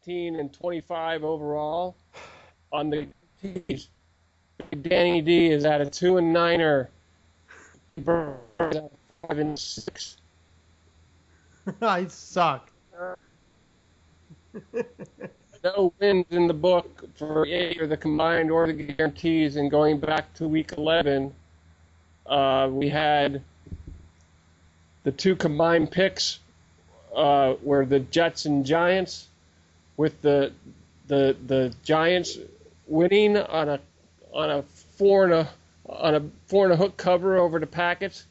19 and 25 overall. On the tees, Danny D is at a 2-9er. 5-6. I suck. No wins in the book for either the combined or the guarantees. And going back to week 11, we had the two combined picks were the Jets and Giants, with the Giants winning on a four and a hook cover over the Packers.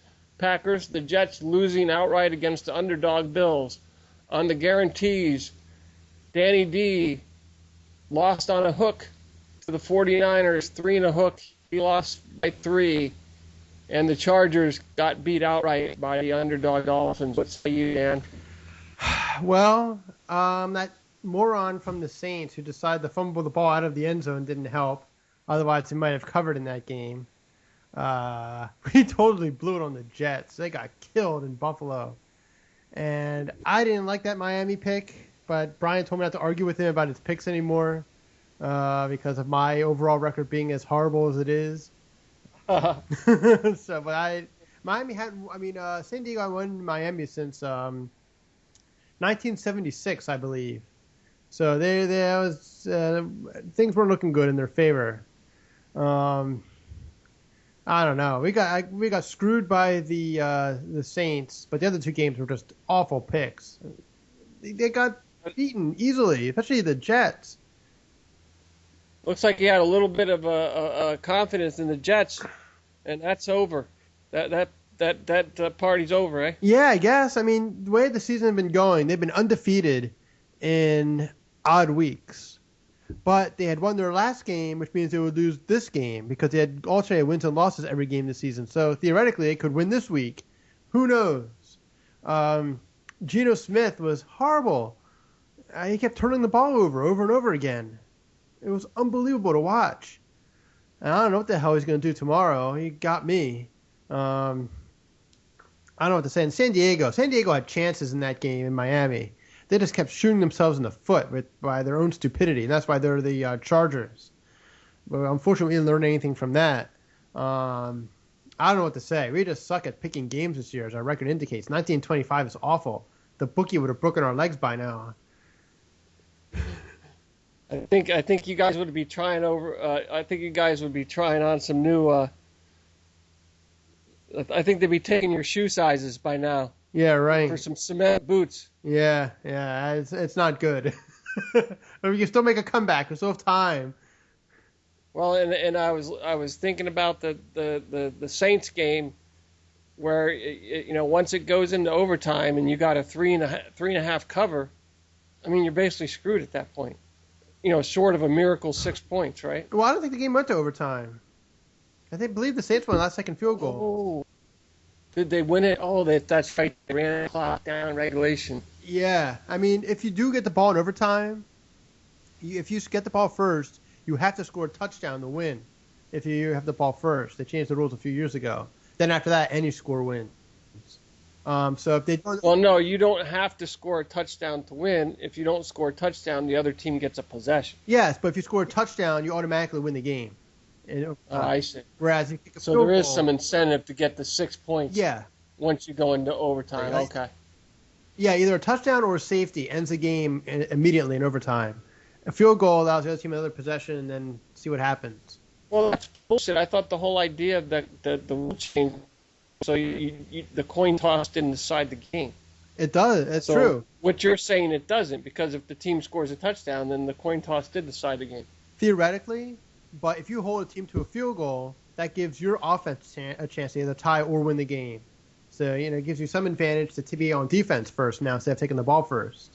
The Jets losing outright against the underdog Bills. On the guarantees, Danny D lost on a hook to the 49ers, 3 and a hook. He lost by 3. And the Chargers got beat outright by the underdog Dolphins. What say you, Dan? Well, that moron from the Saints who decided to fumble the ball out of the end zone didn't help. Otherwise, he might have covered in that game. We totally blew it on the Jets. They got killed in Buffalo. And I didn't like that Miami pick, but Brian told me not to argue with him about his picks anymore because of my overall record being as horrible as it is. San Diego won Miami since 1976, I believe. So things weren't looking good in their favor. I don't know. We got screwed by the Saints, but the other two games were just awful picks. They got beaten easily, especially the Jets. Looks like he had a little bit of a confidence in the Jets, and that's over. That party's over, eh? Yeah, I guess. I mean, the way the season has been going, they've been undefeated in odd weeks. But they had won their last game, which means they would lose this game because they had alternated wins and losses every game this season. So theoretically, they could win this week. Who knows? Geno Smith was horrible. He kept turning the ball over and over again. It was unbelievable to watch. And I don't know what the hell he's going to do tomorrow. He got me. I don't know what to say. In San Diego had chances in that game in Miami. They just kept shooting themselves in the foot by their own stupidity, and that's why they're the Chargers. But unfortunately, we didn't learn anything from that. I don't know what to say. We just suck at picking games this year, as our record indicates. 1925 is awful. The bookie would have broken our legs by now. I think you guys would be trying I think you guys would be trying on some new. I think they'd be taking your shoe sizes by now. Yeah, right. For some cement boots. Yeah, it's not good. But we can still make a comeback. We still have time. Well, and I was thinking about the Saints game, where once it goes into overtime and you got a 3.5 cover, I mean you're basically screwed at that point. Short of a miracle 6 points, right? Well, I don't think the game went to overtime. I believe the Saints won the last second field goal. Oh. Did they win it? Oh, that's right. They ran the clock down regulation. Yeah. I mean, if you do get the ball in overtime, if you get the ball first, you have to score a touchdown to win if you have the ball first. They changed the rules a few years ago. Then after that, any score wins. So if they don't... Well, no, you don't have to score a touchdown to win. If you don't score a touchdown, the other team gets a possession. Yes, but if you score a touchdown, you automatically win the game. I see. Whereas if you kick a so field there is goal, some incentive to get the 6 points. Yeah. Once you go into overtime. Right. Okay. Yeah, either a touchdown or a safety ends the game immediately in overtime. A field goal allows the other team another possession and then see what happens. Well, that's bullshit. I thought the whole idea of the rule change, so the coin toss didn't decide the game. It does. It's true. What you're saying, it doesn't, because if the team scores a touchdown, then the coin toss did decide the game. Theoretically, but if you hold a team to a field goal, that gives your offense a chance to either tie or win the game. So, it gives you some advantage to be on defense first now instead of taking the ball first.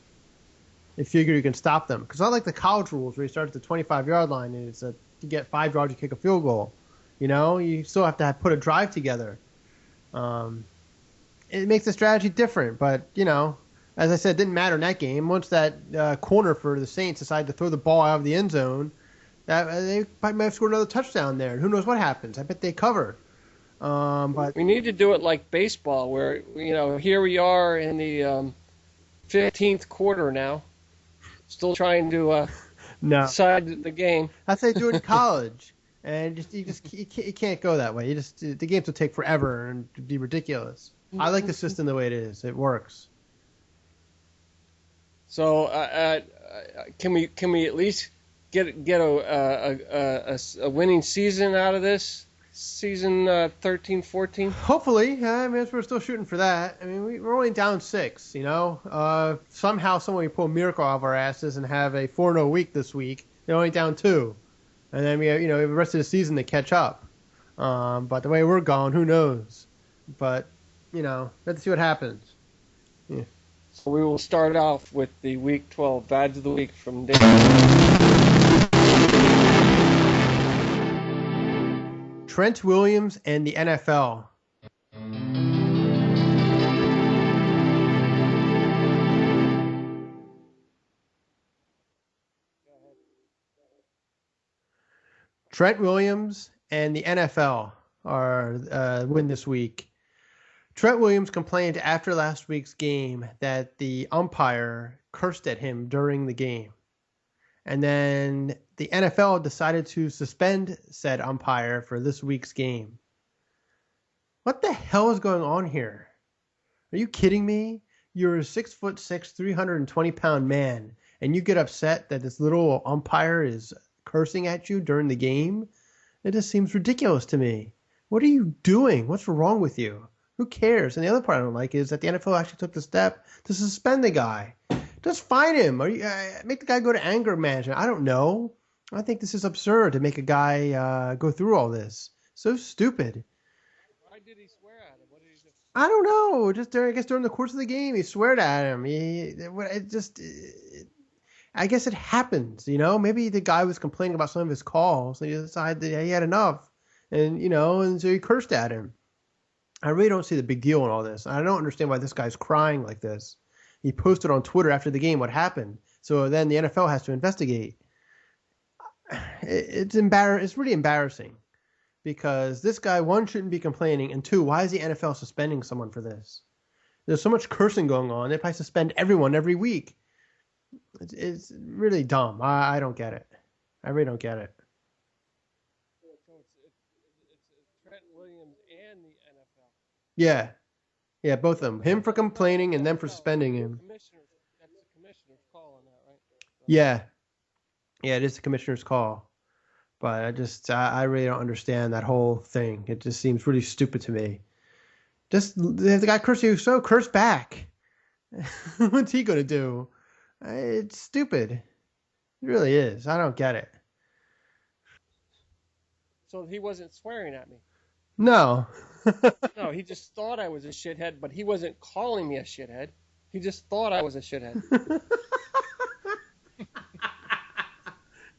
You figure you can stop them. Because not like the college rules where you start at the 25-yard line and it's you get 5 yards, you kick a field goal. You still have to put a drive together. It makes the strategy different. But, as I said, it didn't matter in that game. Once that corner for the Saints decided to throw the ball out of the end zone, they might have scored another touchdown there. Who knows what happens? I bet they cover. But we need to do it like baseball, where here we are in the 15th quarter now, still trying to No, decide the game. that's how they do it in college. And you can't go that way. The games will take forever and be ridiculous. I like the system the way it is. It works. So can we at least get a winning season out of this season 13-14? Hopefully, I mean, we're still shooting for that. I mean, we're only down 6. You know, somehow, somebody pull a miracle out of our asses and have a 4-0 week this week. They're only down 2, and then we have, the rest of the season to catch up. But the way we're going, who knows? But let's see what happens. Yeah. So we will start off with the Week 12 Bads of the Week from Dave. Trent Williams and the NFL. Trent Williams and the NFL are win this week. Trent Williams complained after last week's game that the umpire cursed at him during the game. And then the NFL decided to suspend said umpire for this week's game. What the hell is going on here? Are you kidding me? You're a 6'6", 320-pound man, and you get upset that this little umpire is cursing at you during the game? It just seems ridiculous to me. What are you doing? What's wrong with you? Who cares? And the other part I don't like is that the NFL actually took the step to suspend the guy. Just fine him. Or make the guy go to anger management. I don't know. I think this is absurd to make a guy go through all this. So stupid. Why did he swear at him? What did he do? I don't know. I guess during the course of the game, he swore at him. I guess it happens, Maybe the guy was complaining about some of his calls, and he decided that he had enough, and so he cursed at him. I really don't see the big deal in all this. I don't understand why this guy's crying like this. He posted on Twitter after the game what happened, so then the NFL has to investigate. It's really embarrassing, because this guy, one, shouldn't be complaining, and two, why is the NFL suspending someone for this? There's so much cursing going on. They probably suspend everyone every week. It's really dumb. I don't get it. I really don't get it. So it's Trent Williams and the NFL. Yeah, both of them. Him for complaining and them for suspending him. That's the commissioner's call on that, right? Yeah, it is the commissioner's call. But I really don't understand that whole thing. It just seems really stupid to me. Just if the guy curses you, so curse back. What's he gonna do? It's stupid. It really is. I don't get it. So he wasn't swearing at me? No. No, he just thought I was a shithead, but he wasn't calling me a shithead. He just thought I was a shithead.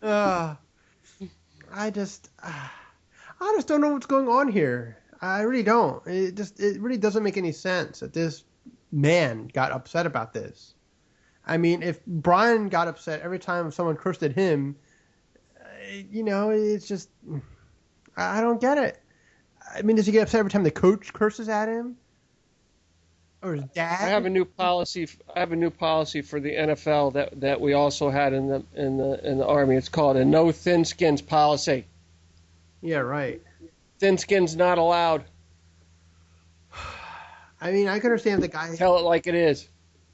I just don't know what's going on here. I really don't. It really doesn't make any sense that this man got upset about this. I mean, if Brian got upset every time someone cursed at him, it's just, I don't get it. I mean, does he get upset every time the coach curses at him? Or his dad? I have a new policy for the NFL that we also had in the Army. It's called a no thin skins policy. Yeah, right. Thin skins not allowed. I mean, I can understand if the guy... Tell it like it is.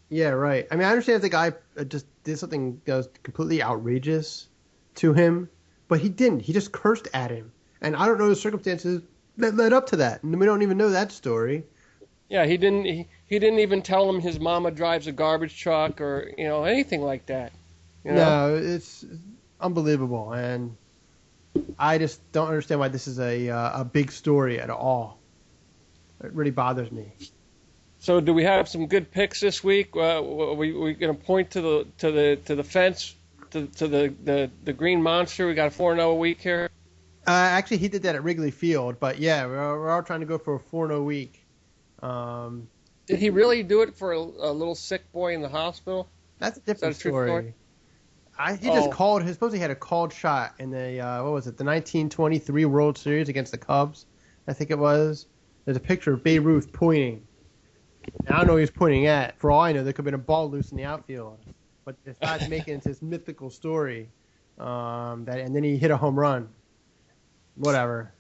Yeah, right. I mean, I understand if the guy just did something that was completely outrageous to him, but he didn't. He just cursed at him. And I don't know the circumstances that led up to that. And we don't even know that story. Yeah, he didn't even tell him his mama drives a garbage truck or, anything like that. No, it's unbelievable. And I just don't understand why this is a big story at all. It really bothers me. So, do we have some good picks this week? We going to point to the fence, to the green monster. We got a 4-0 week here. Actually, he did that at Wrigley Field, but yeah, we're all trying to go for a 4-0 week. Did he really do it for a little sick boy in the hospital? That's a different story. He just called. He supposedly had a called shot in the the 1923 World Series against the Cubs, I think it was. There's a picture of Babe Ruth pointing. I don't know who he's pointing at. For all I know, there could have been a ball loose in the outfield. but decided to make it into this mythical story. And then he hit a home run. Whatever.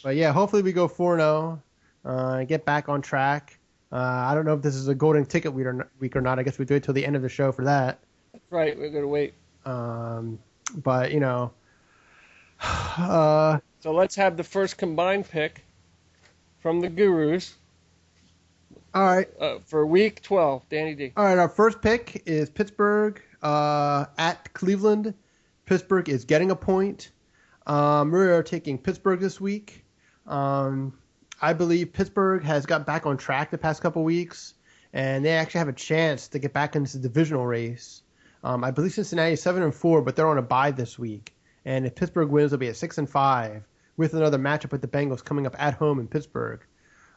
But yeah, hopefully we go 4-0, get back on track. I don't know if this is a golden ticket week or not. I guess we do it till the end of the show for that. That's right. We're going to wait. But, you know. So let's have the first combined pick from the Gurus. All right. For week 12, Danny D. All right, our first pick is Pittsburgh at Cleveland. Pittsburgh is getting a point. We are taking Pittsburgh this week. I believe Pittsburgh has got back on track the past couple weeks, and they actually have a chance to get back into the divisional race. I believe Cincinnati is 7-4, but they're on a bye this week. And if Pittsburgh wins, they'll be at 6-5 with another matchup with the Bengals coming up at home in Pittsburgh.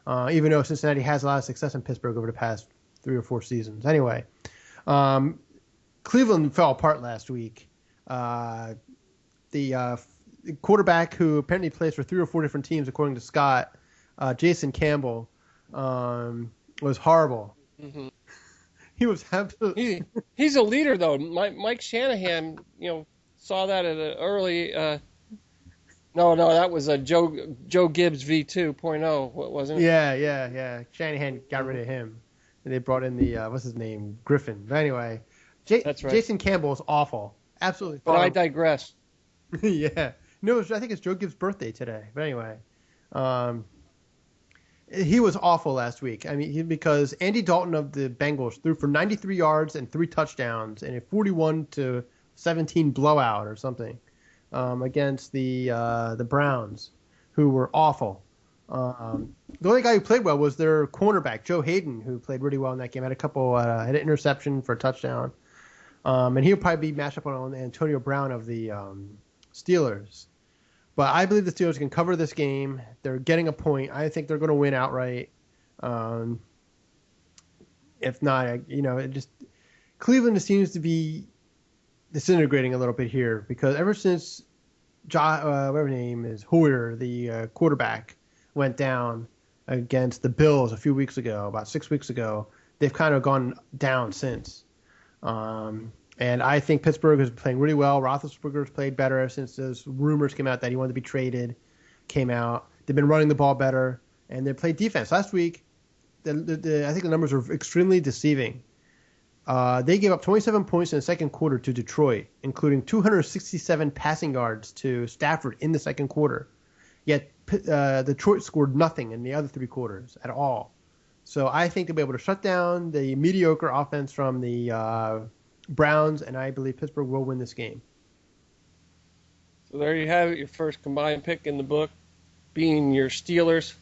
Even though Cincinnati has a lot of success in Pittsburgh over the past 3 or 4 seasons. Anyway, Cleveland fell apart last week. The quarterback who apparently plays for 3 or 4 different teams, according to Scott, Jason Campbell, was horrible. Mm-hmm. He was absolutely... He's a leader, though. Mike Shanahan, saw that at an early... No, that was a Joe Gibbs V2.0, wasn't it? Yeah. Shanahan got rid of him. And they brought in the, what's his name, Griffin. But anyway, That's right. Jason Campbell is awful. Absolutely But horrible. I digress. Yeah. No, I think it's Joe Gibbs' birthday today. But anyway, he was awful last week. I mean, because Andy Dalton of the Bengals threw for 93 yards and 3 touchdowns in a 41-17 blowout or something against the Browns, who were awful. The only guy who played well was their cornerback, Joe Hayden, who played really well in that game. Had an interception for a touchdown. And he'll probably be matched up on Antonio Brown of the Steelers. But I believe the Steelers can cover this game. They're getting a point. I think they're going to win outright. If not, Cleveland seems to be disintegrating a little bit here because ever since whatever his name is, Hoyer, the quarterback, went down against the Bills a few weeks ago, about 6 weeks ago, they've kind of gone down since. And I think Pittsburgh is playing really well. Roethlisberger's played better since those rumors came out that he wanted to be traded. Came out. They've been running the ball better, and they played defense. Last week, I think the numbers were extremely deceiving. They gave up 27 points in the second quarter to Detroit, including 267 passing yards to Stafford in the second quarter. Yet Detroit scored nothing in the other 3 quarters at all. So I think they'll be able to shut down the mediocre offense from the Browns, and I believe Pittsburgh will win this game. So there you have it, your first combined pick in the book, being your Steelers.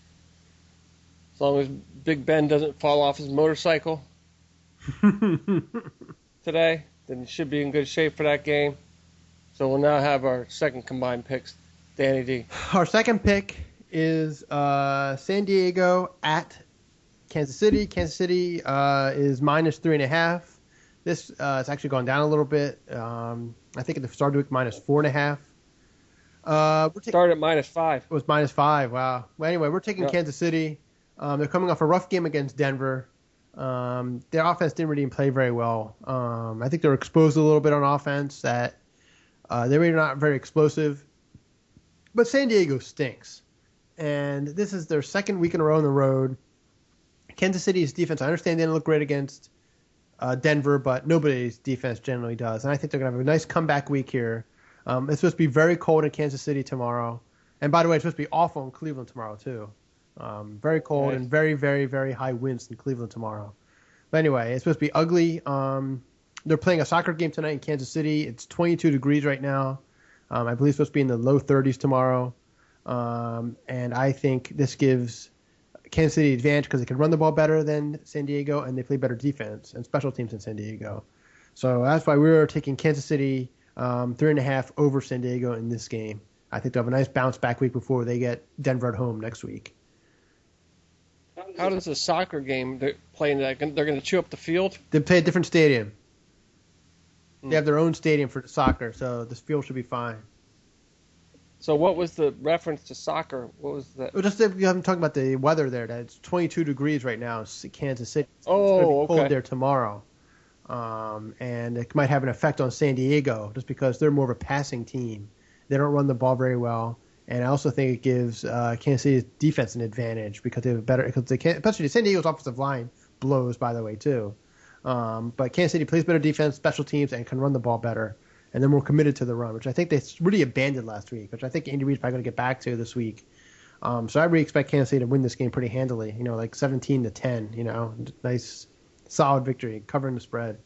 As long as Big Ben doesn't fall off his motorcycle today, then you should be in good shape for that game. So we'll now have our second combined picks. Danny D. Our second pick is San Diego at Kansas City. Kansas City is -3.5. This it's actually gone down a little bit. I think at the start of the week -4.5. Started at -5. It was -5. Wow. Well, anyway, we're taking Kansas City. They're coming off a rough game against Denver. Their offense didn't really play very well. I think they were exposed a little bit on offense. That they were not very explosive. But San Diego stinks, and this is their second week in a row on the road. Kansas City's defense, I understand they didn't look great against Denver, but nobody's defense generally does. And I think they're going to have a nice comeback week here. It's supposed to be very cold in Kansas City tomorrow. And by the way, it's supposed to be awful in Cleveland tomorrow, too. Very cold and very, very, very high winds in Cleveland tomorrow. But anyway, it's supposed to be ugly. They're playing a soccer game tonight in Kansas City. It's 22 degrees right now. I believe it's supposed to be in the low 30s tomorrow. And I think this gives Kansas City advantage because they can run the ball better than San Diego, and they play better defense and special teams than San Diego. So that's why we're taking Kansas City 3.5 over San Diego in this game. I think they'll have a nice bounce back week before they get Denver at home next week. How does a soccer game they're playing that? They're going to chew up the field? They play a different stadium. They have their own stadium for soccer, so this field should be fine. So what was the reference to soccer? What was that? Well, I'm talking about the weather there. That it's 22 degrees right now in Kansas City. So Oh, it's going to be okay. cold there tomorrow. And it might have an effect on San Diego just because they're more of a passing team. They don't run the ball very well. And I also think it gives Kansas City's defense an advantage because they have because they can't, especially San Diego's offensive line blows, by the way, too. But Kansas City plays better defense, special teams, and can run the ball better. And they're more committed to the run, which I think they really abandoned last week, which I think Andy Reid's probably going to get back to this week. So I really expect Kansas City to win this game pretty handily, like 17-10, nice, solid victory, covering the spread.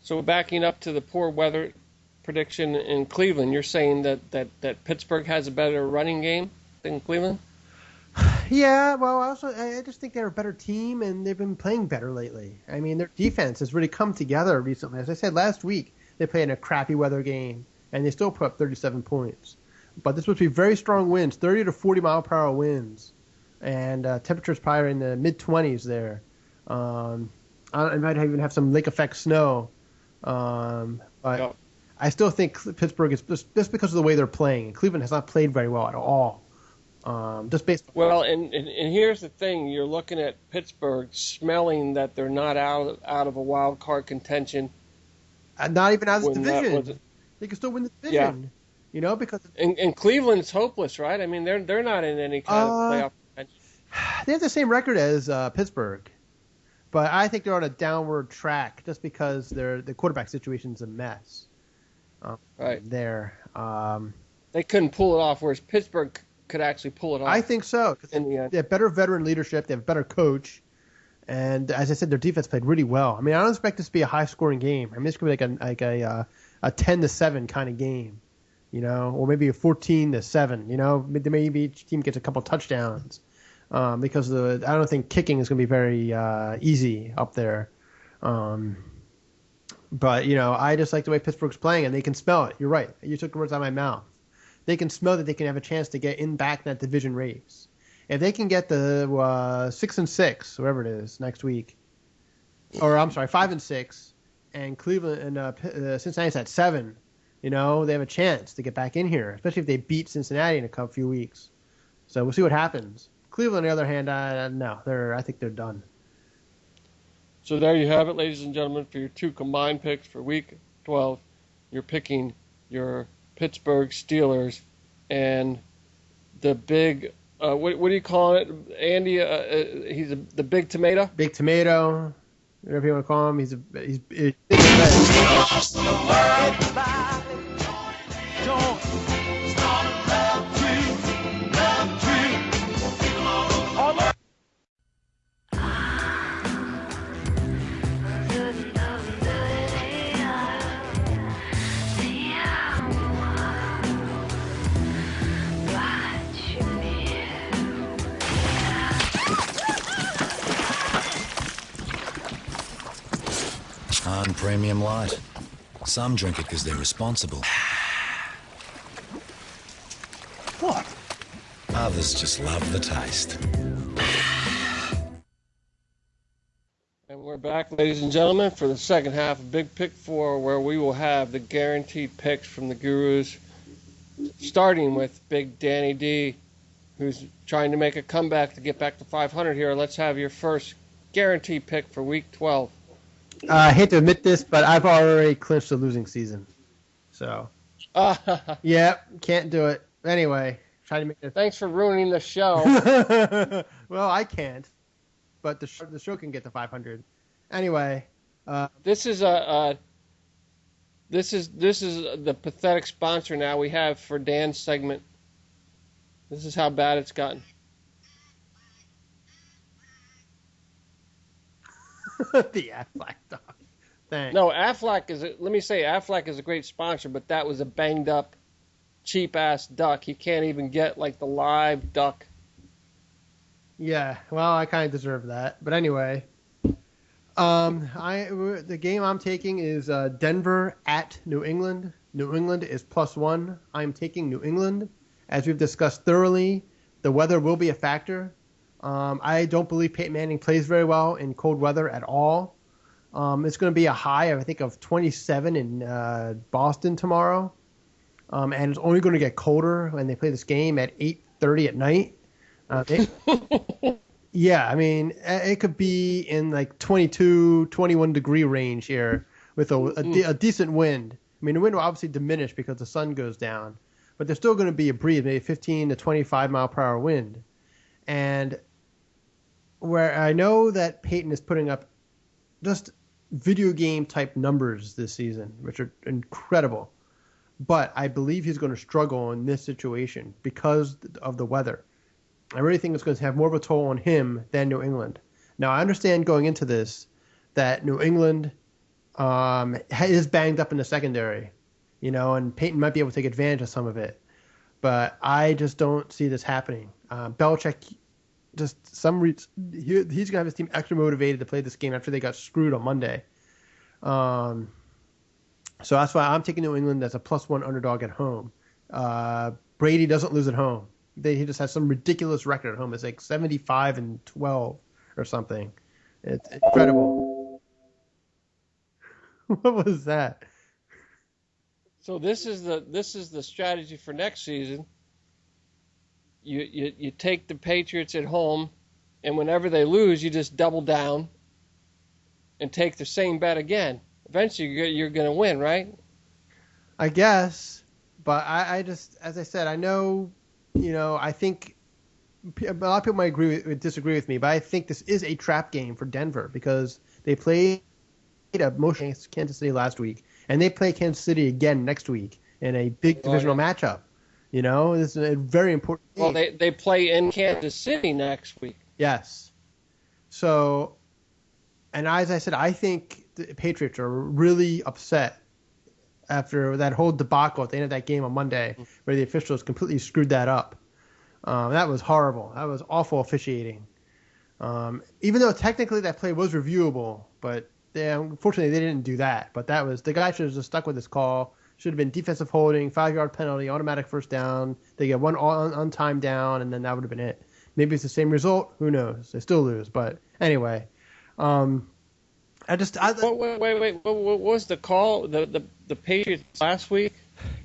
So backing up to the poor weather prediction in Cleveland, you're saying that Pittsburgh has a better running game than Cleveland? Yeah, well, I just think they're a better team, and they've been playing better lately. I mean, their defense has really come together recently. As I said last week, they played in a crappy weather game, and they still put up 37 points. But this would be very strong winds, 30 to 40 mile per hour winds, and temperatures probably in the mid-20s there. I might even have some lake effect snow. But Yep. I still think Pittsburgh is just because of the way they're playing. And Cleveland has not played very well at all. Just based. Well, and here's the thing: you're looking at Pittsburgh, smelling that they're not out of a wild card contention. Not even out of the when division. They can still win the division. Because and Cleveland's hopeless, right? I mean, they're not in any kind of playoff contention. they have the same record as Pittsburgh, but I think they're on a downward track just because the quarterback situation's a mess. Right. There. They couldn't pull it off, whereas Pittsburgh could actually pull it off. I think so. In the end. They have better veteran leadership. They have a better coach. And as I said, their defense played really well. I mean, I don't expect this to be a high-scoring game. I mean, this could be like a 10-7 kind of game, or maybe a 14-7. Maybe each team gets a couple touchdowns because I don't think kicking is going to be very easy up there. But I just like the way Pittsburgh's playing, and they can smell it. You're right. You took the words out of my mouth. They can smell that they can have a chance to get back in that division race. If they can get the 6-6, whatever it is, next week, or I'm sorry, 5-6, and Cleveland and Cincinnati's at 7, they have a chance to get back in here, especially if they beat Cincinnati in a few weeks. So we'll see what happens. Cleveland, on the other hand, no, I think they're done. So there you have it, ladies and gentlemen, for your two combined picks for Week 12. You're picking your Pittsburgh Steelers and the big. What do you call it, Andy? He's the big tomato. Big tomato, whatever you want to call him. He's big. On Premium Light. Some drink it because they're responsible. What? Others just love the taste. And we're back, ladies and gentlemen, for the second half of Big Pick 4, where we will have the guaranteed picks from the Gurus, starting with Big Danny D, who's trying to make a comeback to get back to 500 here. Let's have your first guaranteed pick for Week 12. I hate to admit this, but I've already clinched the losing season. So, yeah, can't do it. Anyway, trying to make it. Thanks for ruining the show. Well, I can't, but the show can get to 500. Anyway, This is the pathetic sponsor now we have for Dan's segment. This is how bad it's gotten. the Aflac dog. Thanks. No, Aflac Aflac is a great sponsor, but that was a banged up, cheap ass duck. You can't even get like the live duck. Yeah, well, I kind of deserve that. But anyway, the game I'm taking is Denver at New England. New England is +1. I'm taking New England. As we've discussed thoroughly, the weather will be a factor. I don't believe Peyton Manning plays very well in cold weather at all. It's going to be a high, I think, of 27 in Boston tomorrow. And it's only going to get colder when they play this game at 8:30 at night. Yeah, I mean, it could be in like 22, 21 degree range here with a decent wind. I mean, the wind will obviously diminish because the sun goes down, but there's still going to be a breeze, maybe 15 to 25 mile per hour wind. And where I know that Peyton is putting up just video game type numbers this season, which are incredible. But I believe he's going to struggle in this situation because of the weather. I really think it's going to have more of a toll on him than New England. Now, I understand going into this that New England is banged up in the secondary, and Peyton might be able to take advantage of some of it. But I just don't see this happening. Belichick, just he's going to have his team extra motivated to play this game after they got screwed on Monday. So that's why I'm taking New England as a +1 underdog at home. Brady doesn't lose at home. He just has some ridiculous record at home. It's like 75-12 or something. It's incredible. What was that? So this is the strategy for next season. You take the Patriots at home, and whenever they lose, you just double down and take the same bet again. Eventually, you're going to win, right? I guess, but I just, as I said, I know. I think a lot of people might disagree with me, but I think this is a trap game for Denver because they played a motion against Kansas City last week, and they play Kansas City again next week in a big divisional matchup. This is a very important game. Well, they play in Kansas City next week. Yes. So, and as I said, I think the Patriots are really upset after that whole debacle at the end of that game on Monday where the officials completely screwed that up. That was horrible. That was awful officiating. Even though technically that play was reviewable, but unfortunately they didn't do that. But the guy should have just stuck with his call. Should have been defensive holding, 5-yard penalty, automatic first down. They get one on time down, and then that would have been it. Maybe it's the same result. Who knows? They still lose. But anyway, wait. What was the call? The Patriots last week?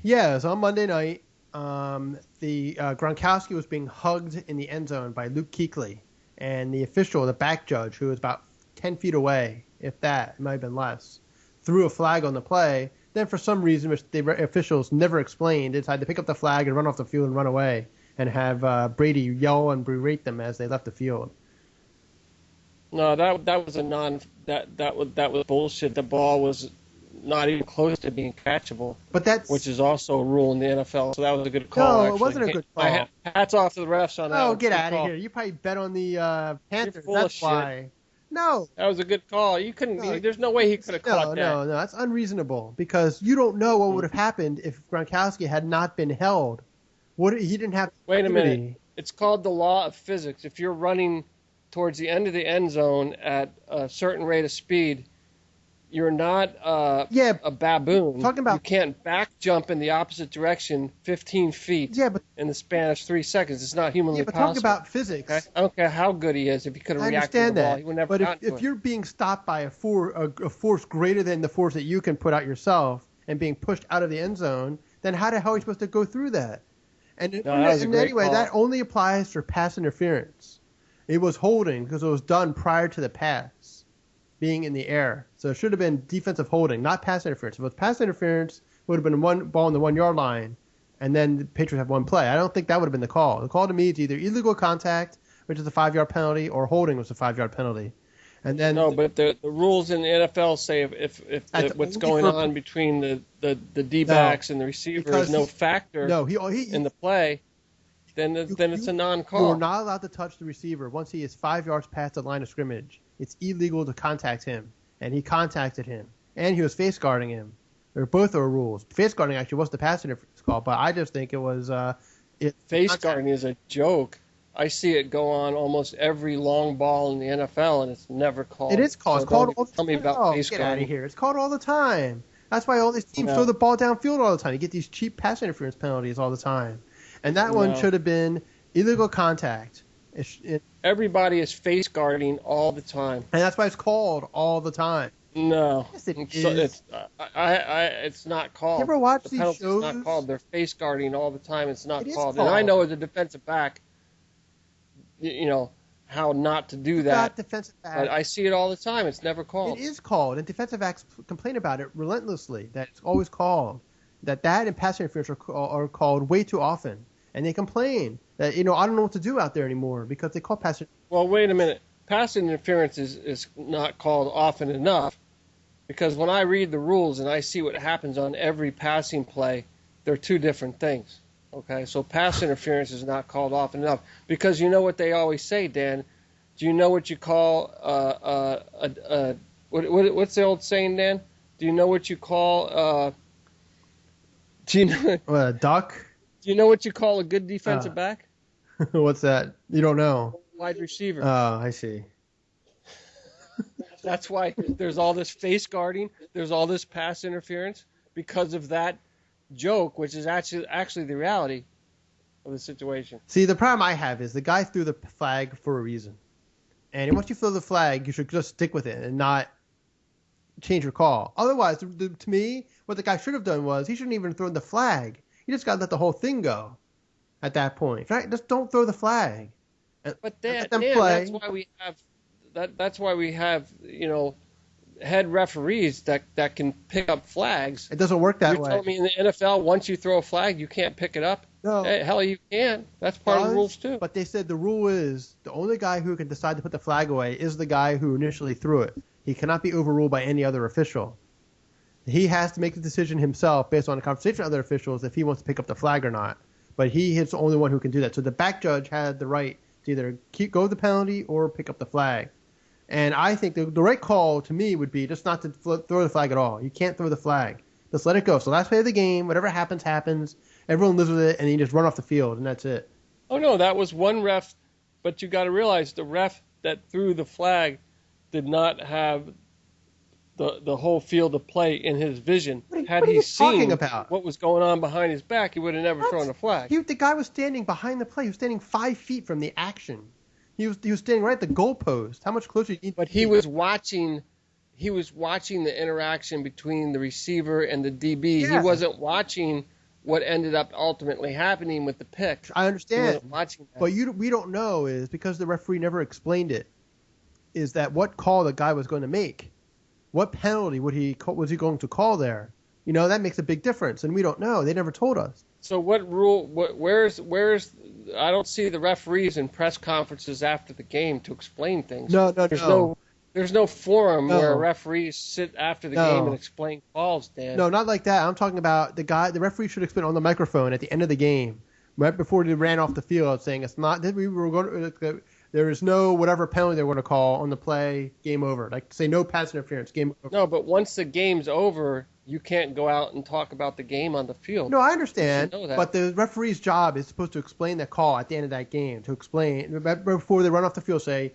Yeah, it was on Monday night. The Gronkowski was being hugged in the end zone by Luke Kuechly, and the official, the back judge, who was about 10 feet away, if that, it might have been less, threw a flag on the play. Then for some reason, which the officials never explained, they decided to pick up the flag and run off the field and run away and have Brady yell and berate them as they left the field. No, that was that was bullshit. The ball was not even close to being catchable. But which is also a rule in the NFL. So that was a good call. No, it wasn't a good call. Hats off to the refs on that. Oh, get out of here! You probably bet on the Panthers. That's why. No, that was a good call. You couldn't. There's no way he could have caught that. No, that's unreasonable because you don't know what would have happened if Gronkowski had not been held. He didn't have. Wait a minute. It's called the law of physics. If you're running towards the end of the end zone at a certain rate of speed, you're not a baboon. You can't back jump in the opposite direction 15 feet in the span of 3 seconds. It's not humanly possible. Talk about physics. Okay? I don't care how good he is. If he could have reacted to the ball, he would never But if you're being stopped by a force greater than the force that you can put out yourself and being pushed out of the end zone, then how the hell are you supposed to go through that? And anyway, that only applies for pass interference. It was holding because it was done prior to the pass being in the air. So it should have been defensive holding, not pass interference. If it was pass interference, it would have been one ball on the 1 yard line, and then the Patriots have one play. I don't think that would have been the call. The call to me is either illegal contact, which is a 5-yard penalty, or holding was a 5-yard penalty. And then but the rules in the NFL say if what's going on between the D-backs and the receiver is no factor in the play, then it's a non-call. You're not allowed to touch the receiver once he is 5 yards past the line of scrimmage. It's illegal to contact him, and he contacted him, and he was face guarding him. Both are rules. Face guarding actually was the pass interference call, but I just think it was face guarding is a joke. I see it go on almost every long ball in the NFL, and it's never called. It is called. So it's called all the time. Tell me about face guarding. Get out of here. It's called all the time. That's why all these teams throw the ball downfield all the time. You get these cheap pass interference penalties all the time. And that one should have been illegal contact. Everybody is face guarding all the time. And that's why it's called all the time. No. Yes, it is. It's not called. You ever watch the these penalty's shows? It's not called. They're face guarding all the time. It's not It is called. called. And I know as a defensive back, how not to do You that. got defensive backs. But I see it all the time. It's never called. It is called, and defensive backs complain about it relentlessly. That it's always called. That and pass interference are called way too often, and they complain that I don't know what to do out there anymore because they call pass. Well, wait a minute. Pass interference is not called often enough, because when I read the rules and I see what happens on every passing play, they're two different things. Okay, so pass interference is not called often enough, because you know what they always say, Dan. Do you know what you call what's the old saying, Dan? Do you know what you call do you know A duck? do you know what you call a good defensive back? What's that? You don't know. Wide receiver. Oh, I see. That's why there's all this face guarding. There's all this pass interference because of that joke, which is actually the reality of the situation. See, the problem I have is the guy threw the flag for a reason. And once you throw the flag, you should just stick with it and not change your call. Otherwise, to me, what the guy should have done was he shouldn't even have thrown the flag. He just got to let the whole thing go at that point. Right? Just don't throw the flag. But Dan, play. that's why we have head referees that can pick up flags. It doesn't work that You're way. telling me in the NFL, once you throw a flag, you can't pick it up? No. Hey, hell, you can. That's part of the rules too. But they said the rule is the only guy who can decide to put the flag away is the guy who initially threw it. He cannot be overruled by any other official. He has to make the decision himself based on a conversation with other officials if he wants to pick up the flag or not. But he is the only one who can do that. So the back judge had the right to either go with the penalty or pick up the flag. And I think the right call to me would be just not to throw the flag at all. You can't throw the flag. Just let it go. So last play of the game, whatever happens, happens. Everyone lives with it, and you just run off the field, and that's it. Oh, no, that was one ref. But you got to realize the ref that threw the flag did not have the whole field of play in his vision. Had he seen what was going on behind his back, he would have never thrown a flag. The guy was standing behind the play. He was standing 5 feet from the action. He was standing right at the goalpost. How much closer do you need? But he was watching the interaction between the receiver and the DB. Yeah. He wasn't watching what ended up ultimately happening with the pick. I understand. He wasn't watching that. But we don't know is because the referee never explained it. Is that what call the guy was going to make? What penalty was he going to call there? That makes a big difference, and we don't know. They never told us. So what rule? Where's? I don't see the referees in press conferences after the game to explain things. No. There's no forum where referees sit after the game and explain calls, Dan. No, not like that. I'm talking about the referee should explain on the microphone at the end of the game, right before they ran off the field, saying it's not that we were going to. There is no whatever penalty they were going to call on the play, game over. Like say no pass interference, game over. No, but once the game's over, you can't go out and talk about the game on the field. No, I understand. You know that. But the referee's job is supposed to explain the call at the end of that game. To explain before they run off the field, say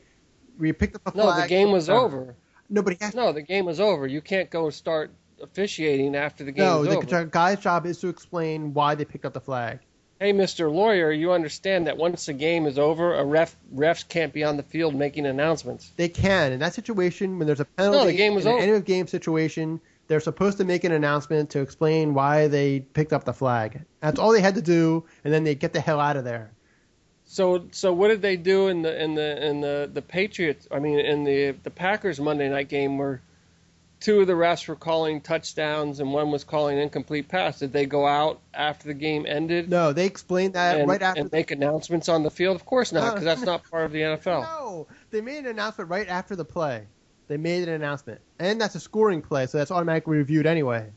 we picked up a flag. No, the game was over. No, but he has No, the game was over. You can't go start officiating after the game is over. No, the guy's job is to explain why they picked up the flag. Hey, Mr. Lawyer, you understand that once the game is over, refs can't be on the field making announcements. They can. In that situation, when there's a penalty, no, the game was over. In an end of game situation, they're supposed to make an announcement to explain why they picked up the flag. That's all they had to do, and then they get the hell out of there. So what did they do in the Patriots? I mean, in the Packers Monday night game where two of the refs were calling touchdowns and one was calling incomplete pass. Did they go out after the game ended? No, they explained that right after. And make announcements on the field? Of course not, because that's not part of the NFL. No, they made an announcement right after the play. They made an announcement, and that's a scoring play, so that's automatically reviewed anyway.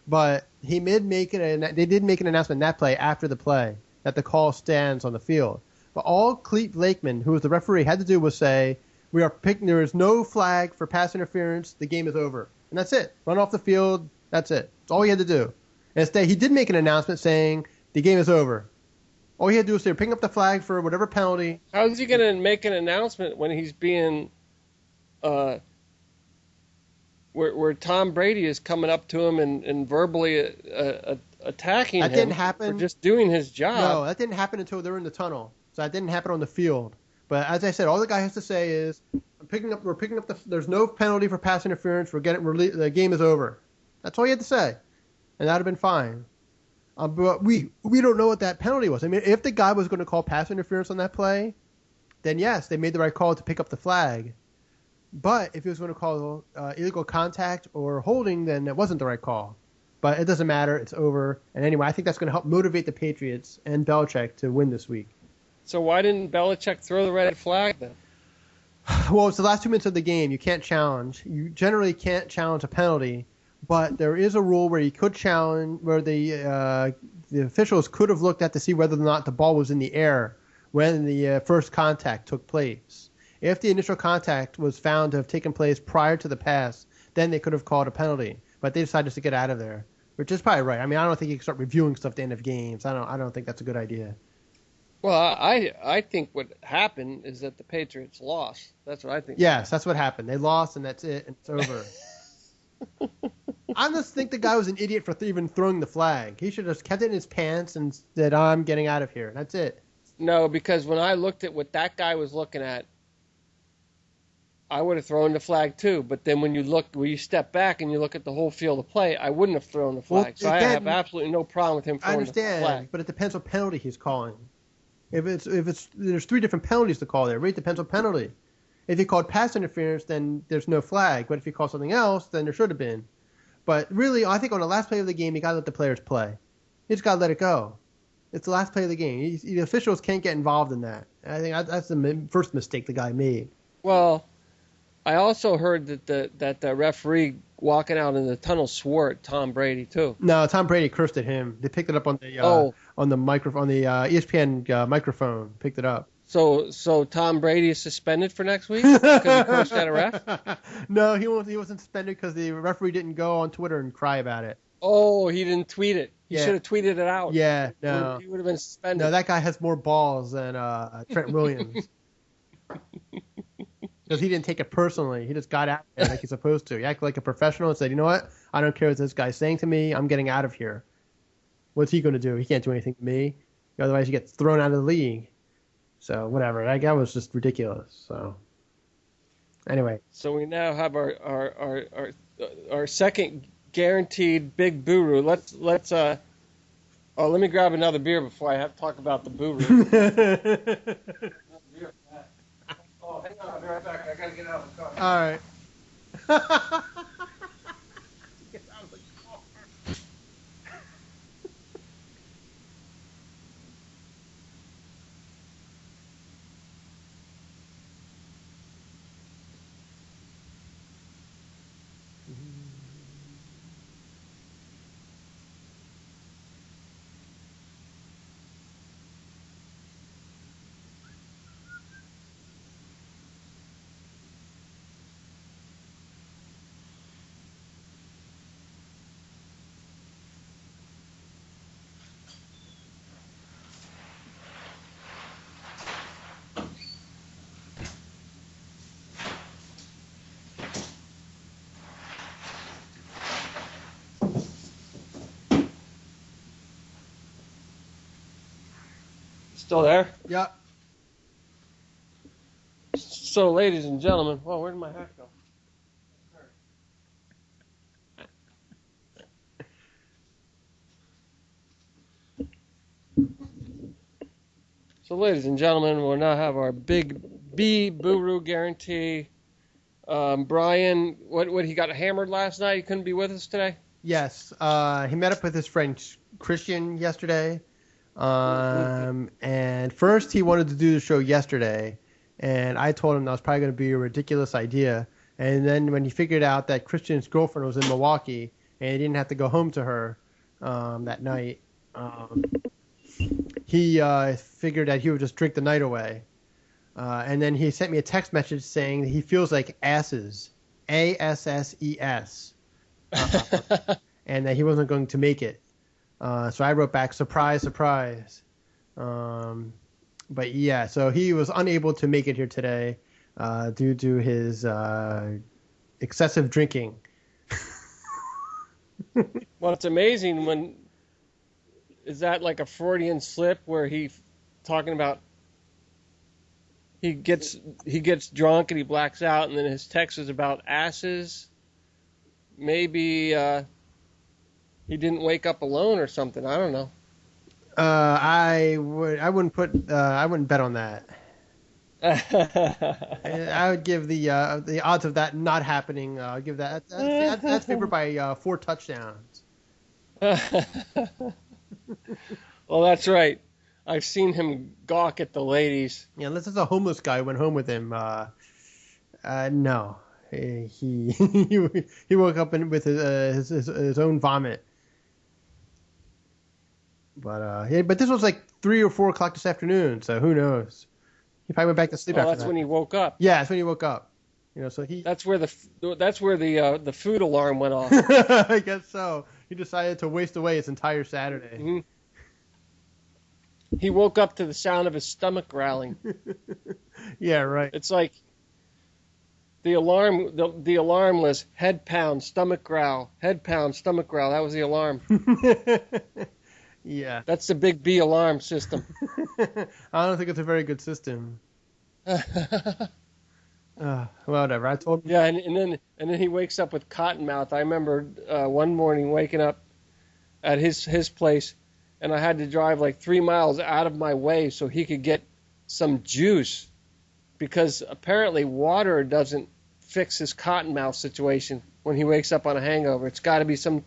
But they did make an announcement in that play after the play that the call stands on the field. But all Clete Lakeman, who was the referee, had to do was say, there is no flag for pass interference. The game is over. And that's it. Run off the field. That's it. That's all he had to do. And instead, he did make an announcement saying the game is over. All he had to do was say, picking up the flag for whatever penalty. How is he going to make an announcement when he's being, where Tom Brady is coming up to him and verbally attacking him? That didn't happen. For just doing his job. No, that didn't happen until they were in the tunnel. So that didn't happen on the field. But as I said, all the guy has to say is, we're picking up there's no penalty for pass interference. The game is over. That's all you had to say, and that'd have been fine. But we don't know what that penalty was. I mean, if the guy was going to call pass interference on that play, then yes, they made the right call to pick up the flag. But if he was going to call illegal contact or holding, then it wasn't the right call. But it doesn't matter. It's over. And anyway, I think that's going to help motivate the Patriots and Belichick to win this week. So why didn't Belichick throw the red flag then? Well, it's the last 2 minutes of the game. You can't challenge. You generally can't challenge a penalty, but there is a rule where you could challenge, where the officials could have looked at to see whether or not the ball was in the air when the first contact took place. If the initial contact was found to have taken place prior to the pass, then they could have called a penalty. But they decided to get out of there, which is probably right. I mean, I don't think you can start reviewing stuff at the end of games. I don't think that's a good idea. Well, I think what happened is that the Patriots lost. That's what I think. Yes, that's what happened. They lost, and that's it. And it's over. I just think the guy was an idiot for even throwing the flag. He should have just kept it in his pants and said, I'm getting out of here. That's it. No, because when I looked at what that guy was looking at, I would have thrown the flag too. But then when you step back and you look at the whole field of play, I wouldn't have thrown the flag. Well, so I have absolutely no problem with him throwing the flag. I understand, but it depends what penalty he's calling. If it's there's 3 different penalties to call there. It really depends on penalty. If he called pass interference, then there's no flag. But if he called something else, then there should have been. But really, I think on the last play of the game, you got to let the players play. You just got to let it go. It's the last play of the game. The officials can't get involved in that. I think that's the first mistake the guy made. Well, I also heard that the referee walking out in the tunnel swore at Tom Brady too. No, Tom Brady cursed at him. They picked it up on the microphone, on the ESPN microphone. Picked it up. So Tom Brady is suspended for next week because he cursed at a ref? No, he wasn't suspended because the referee didn't go on Twitter and cry about it. Oh, he didn't tweet it. He Yeah. should have tweeted it out. Yeah, no. He would have been suspended. No, that guy has more balls than Trent Williams. Because he didn't take it personally. He just got out there like he's supposed to. He acted like a professional and said, you know what? I don't care what this guy's saying to me. I'm getting out of here. What's he going to do? He can't do anything to me. Otherwise, he gets thrown out of the league. So, whatever. That guy was just ridiculous. So, anyway. So we now have our second guaranteed big Buru. Let's let me grab another beer before I have to talk about the Buru. Oh, hang on, I'll be right back. I gotta get out of the car. All right. Get out of the car. Still there? Yep. So, ladies and gentlemen, whoa, where did my hat go? So, ladies and gentlemen, we'll now have our big B Buru guarantee. Brian, what he got hammered last night? He couldn't be with us today? Yes. He met up with his friend Christian yesterday. And first he wanted to do the show yesterday, and I told him that was probably going to be a ridiculous idea. And then when he figured out that Christian's girlfriend was in Milwaukee and he didn't have to go home to her that night, he figured that he would just drink the night away. And then he sent me a text message saying that he feels like asses, ASSES, and that he wasn't going to make it. So I wrote back, surprise, surprise. But yeah, so he was unable to make it here today due to his excessive drinking. Well, it's amazing when, is that like a Freudian slip where talking about he gets drunk and he blacks out, and then his text is about asses. Maybe he didn't wake up alone or something. I don't know. I wouldn't bet on that. I would give the odds of that not happening. Give that's favored by 4 touchdowns. Well, that's right. I've seen him gawk at the ladies. Yeah, unless it's a homeless guy who went home with him. No, he woke up with his own vomit. But but this was like 3 or 4 o'clock this afternoon, so who knows? He probably went back to sleep Well, after that's that. when he woke up. Yeah, that's when he woke up. So he. That's where the food alarm went off. I guess so. He decided to waste away his entire Saturday. Hmm. He woke up to the sound of his stomach growling. Yeah, right. It's like the alarm. The alarm was head pound, stomach growl. Head pound, stomach growl. That was the alarm. Yeah. That's the big B alarm system. I don't think it's a very good system. Whatever. I told him. Yeah, and then he wakes up with cotton mouth. I remember one morning waking up at his place, and I had to drive like 3 miles out of my way so he could get some juice, because apparently water doesn't fix his cotton mouth situation when he wakes up on a hangover. It's got to be some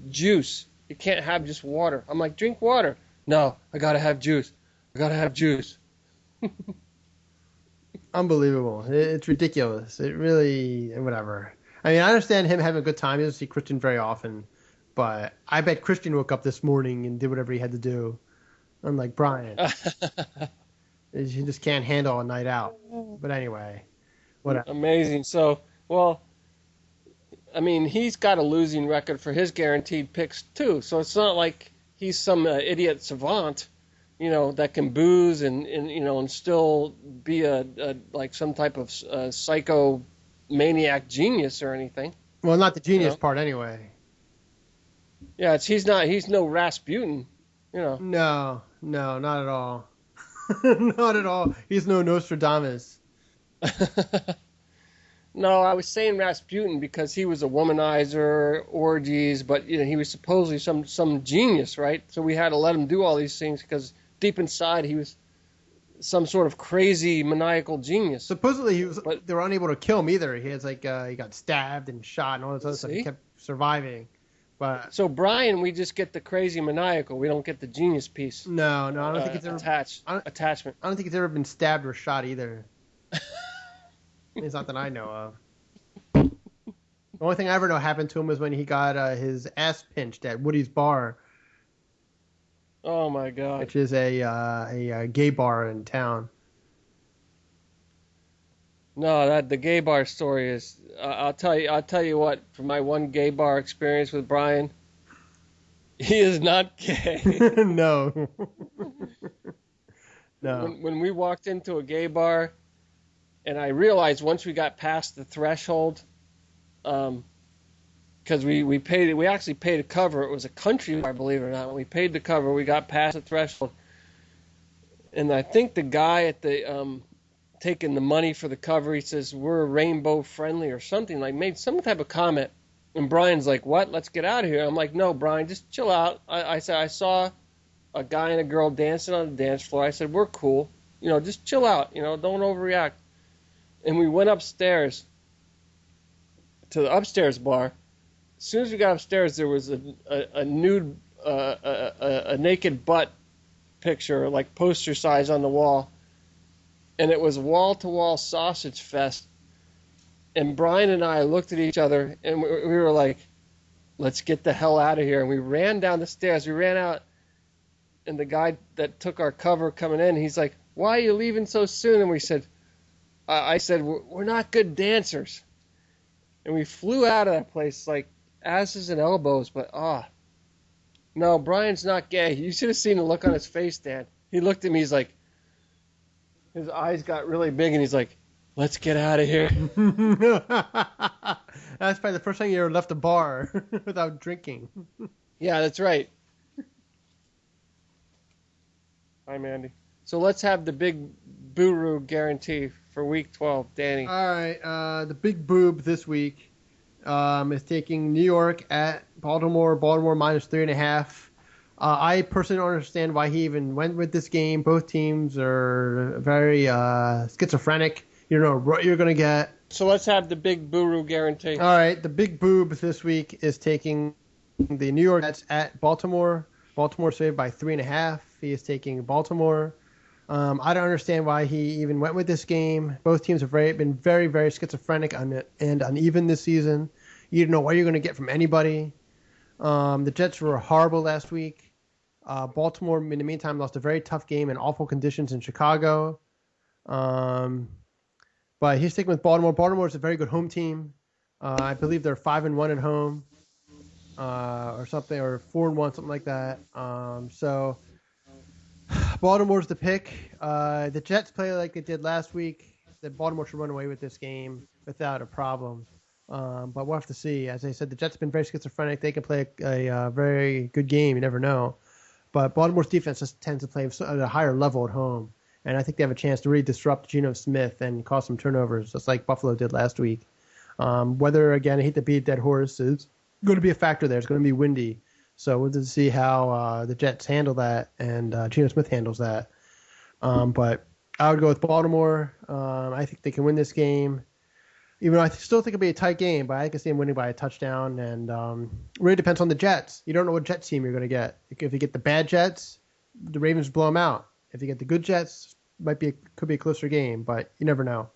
juice. You can't have just water. I'm like, drink water. No, I got to have juice. I got to have juice. Unbelievable. It's ridiculous. It really, whatever. I mean, I understand him having a good time. He doesn't see Christian very often. But I bet Christian woke up this morning and did whatever he had to do. Unlike Brian. He just can't handle a night out. But anyway, whatever. Amazing. So, well, I mean, he's got a losing record for his guaranteed picks, too. So it's not like he's some idiot savant, that can booze and still be like some type of psychomaniac genius or anything. Well, not the genius part anyway. Yeah, he's no Rasputin, No, not at all. Not at all. He's no Nostradamus. No, I was saying Rasputin because he was a womanizer, orgies, but he was supposedly some genius, right? So we had to let him do all these things because deep inside he was some sort of crazy maniacal genius. Supposedly they were unable to kill him either. He has he got stabbed and shot and all this other stuff. He kept surviving. But so Brian, we just get the crazy maniacal. We don't get the genius piece. No, I don't think it's ever attachment. I don't think it's ever been stabbed or shot either. It's not that I know of. The only thing I ever know happened to him was when he got his ass pinched at Woody's Bar. Oh my God! Which is a gay bar in town. No, the gay bar story is. I'll tell you what. From my one gay bar experience with Brian, he is not gay. No. No. When we walked into a gay bar, and I realized once we got past the threshold, because we paid, we actually paid a cover. It was a country bar, believe it or not. When we paid the cover, we got past the threshold, and I think the guy at the taking the money for the cover, he says we're rainbow friendly or something, like made some type of comment, and Brian's like, "What? Let's get out of here." I'm like, "No, Brian, just chill out." I said I saw a guy and a girl dancing on the dance floor. I said, "We're cool, just chill out, don't overreact." And we went upstairs to the upstairs bar. As soon as we got upstairs, there was a nude, a naked butt picture, like poster size on the wall. And it was wall-to-wall sausage fest. And Brian and I looked at each other, and we were like, let's get the hell out of here. And we ran down the stairs. We ran out, and the guy that took our cover coming in, he's like, "Why are you leaving so soon?" And we said, I said, "We're not good dancers." And we flew out of that place like asses and elbows, but no, Brian's not gay. You should have seen the look on his face, Dan. He looked at me, he's like, his eyes got really big, and he's like, "Let's get out of here." That's probably the first time you ever left a bar without drinking. Yeah, that's right. Hi, Mandy. So let's have the big Buru guarantee for week 12, Danny. All right, the big boob this week is taking New York at Baltimore. Baltimore -3.5. I personally don't understand why he even went with this game. Both teams are very schizophrenic. You don't know what you're going to get. So let's have the big Buru guarantee. All right, the big boob this week is taking the New York Jets at Baltimore. Baltimore saved by 3.5. He is taking Baltimore. I don't understand why he even went with this game. Both teams have been very, very schizophrenic and uneven this season. You don't know what you're going to get from anybody. The Jets were horrible last week. Baltimore, in the meantime, lost a very tough game in awful conditions in Chicago. But he's sticking with Baltimore. Baltimore is a very good home team. I believe they're 5-1 at home, or something, or 4-1, something like that. So Baltimore's the pick. The Jets play like they did last week. That Baltimore should run away with this game without a problem. But we'll have to see. As I said, the Jets have been very schizophrenic. They can play a very good game. You never know. But Baltimore's defense just tends to play at a higher level at home. And I think they have a chance to really disrupt Geno Smith and cause some turnovers, just like Buffalo did last week. Weather, again, I hate to beat a dead horse, is going to be a factor there. It's going to be windy. So we'll just see how the Jets handle that and Geno Smith handles that. But I would go with Baltimore. I think they can win this game. Even though I still think it'll be a tight game, but I can see them winning by a touchdown. And really depends on the Jets. You don't know what Jets team you're going to get. If you get the bad Jets, the Ravens blow them out. If you get the good Jets, could be a closer game, but you never know.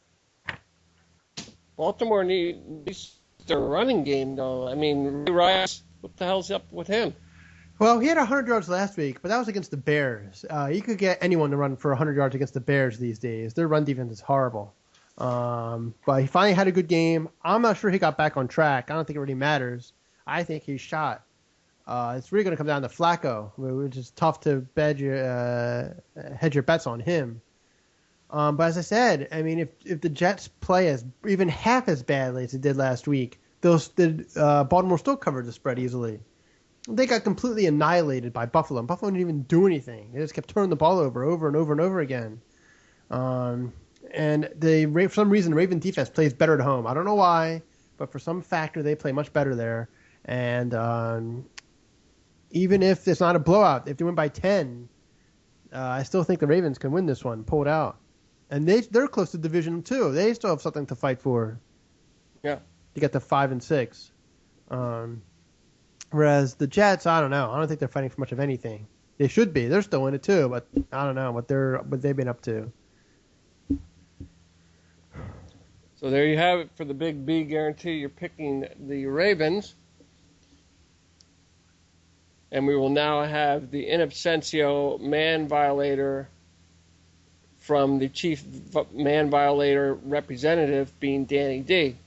Baltimore needs their running game, though. I mean, Ray Rice, what the hell's up with him? Well, he had 100 yards last week, but that was against the Bears. You could get anyone to run for 100 yards against the Bears these days. Their run defense is horrible. But he finally had a good game. I'm not sure he got back on track. I don't think it really matters. I think he's shot. It's really going to come down to Flacco, which is tough to hedge your bets on him. But as I said, I mean, if the Jets play even half as badly as they did last week, Baltimore still covered the spread easily. They got completely annihilated by Buffalo. Buffalo didn't even do anything. They just kept turning the ball over and over and over again. And for some reason, the Raven defense plays better at home. I don't know why, but for some factor, they play much better there. And even if it's not a blowout, if they win by 10, I still think the Ravens can win this one, pull it out. And they're close to division too. They still have something to fight for. Yeah. To get to 5-6. Whereas the Jets, I don't know. I don't think they're fighting for much of anything. They should be. They're still in it too, but I don't know what they've been up to. So there you have it for the Big B guarantee. You're picking the Ravens. And we will now have the in absentia man violator from the chief man violator representative being Danny D.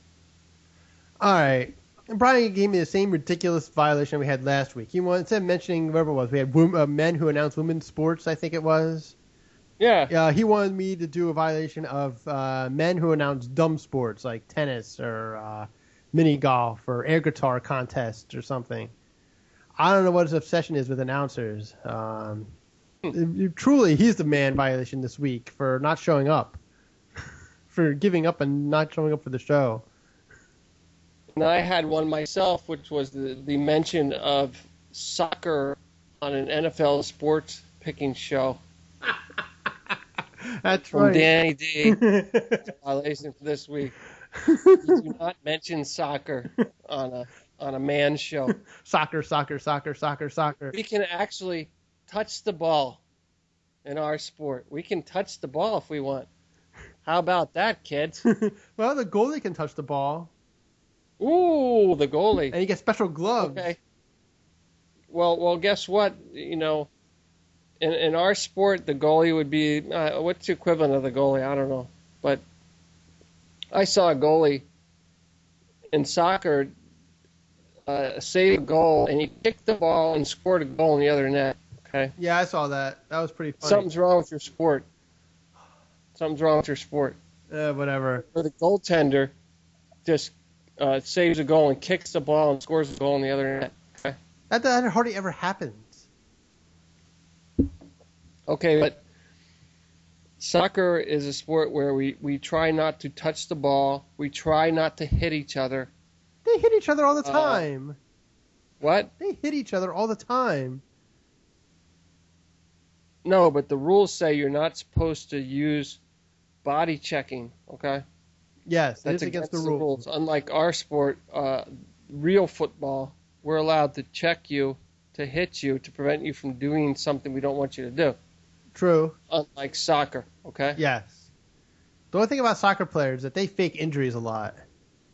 All right. And Brian gave me the same ridiculous violation we had last week. Instead of mentioning whatever it was, we had men who announced women's sports, I think it was. Yeah. He wanted me to do a violation of men who announce dumb sports like tennis or mini golf or air guitar contests or something. I don't know what his obsession is with announcers. Truly, he's the man violation this week for not showing up, for giving up and not showing up for the show. And I had one myself, which was the mention of soccer on an NFL sports picking show. That's from right. Danny D. Violation for this week. You do not mention soccer on a man show. Soccer. We can actually touch the ball in our sport. We can touch the ball if we want. How about that, kids? Well, the goalie can touch the ball. Ooh, the goalie. And you get special gloves. Okay. Well, guess what? You know, in our sport, the goalie would be what's the equivalent of the goalie? I don't know. But I saw a goalie in soccer save a goal, and he kicked the ball and scored a goal in the other net. Okay. Yeah, I saw that. That was pretty funny. Something's wrong with your sport. Whatever. Or the goaltender just saves a goal and kicks the ball and scores a goal in the other net. Okay. That hardly ever happens. Okay, but soccer is a sport where we try not to touch the ball. We try not to hit each other. They hit each other all the time. What? They hit each other all the time. No, but the rules say you're not supposed to use body checking. Okay, Yes, it that's is against the against the rules. rules. Unlike our sport, real football, we're allowed to check you, to hit you, to prevent you from doing something we don't want you to do. True. Unlike soccer. Okay. Yes. The only thing about soccer players is that they fake injuries a lot.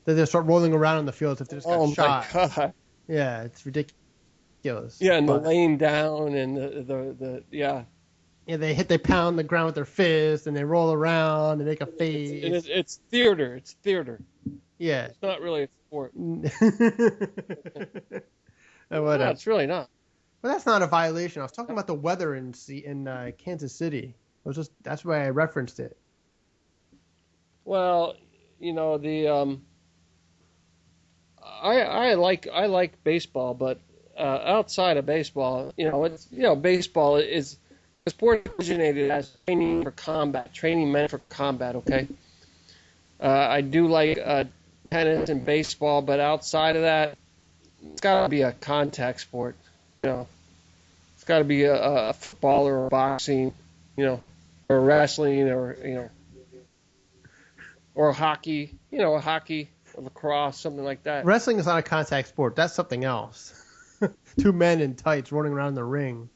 They just start rolling around on the field as if they just got Oh my shot. God. Yeah, it's ridiculous. Yeah, and the But, laying down and the yeah. yeah, they pound the ground with their fists and they roll around and make a face. It's theater. It's theater. Yeah. It's not really a sport. Oh, No, whatever. it's really not. But that's not a violation. I was talking about the weather in Kansas City. That's why I referenced it. Well, the I like baseball, but outside of baseball, baseball is the sport originated as training men for combat. Okay, I do like tennis and baseball, but outside of that, it's got to be a contact sport. It's got to be a football or boxing, or wrestling, or hockey, or lacrosse, something like that. Wrestling is not a contact sport. That's something else. Two men in tights running around the ring.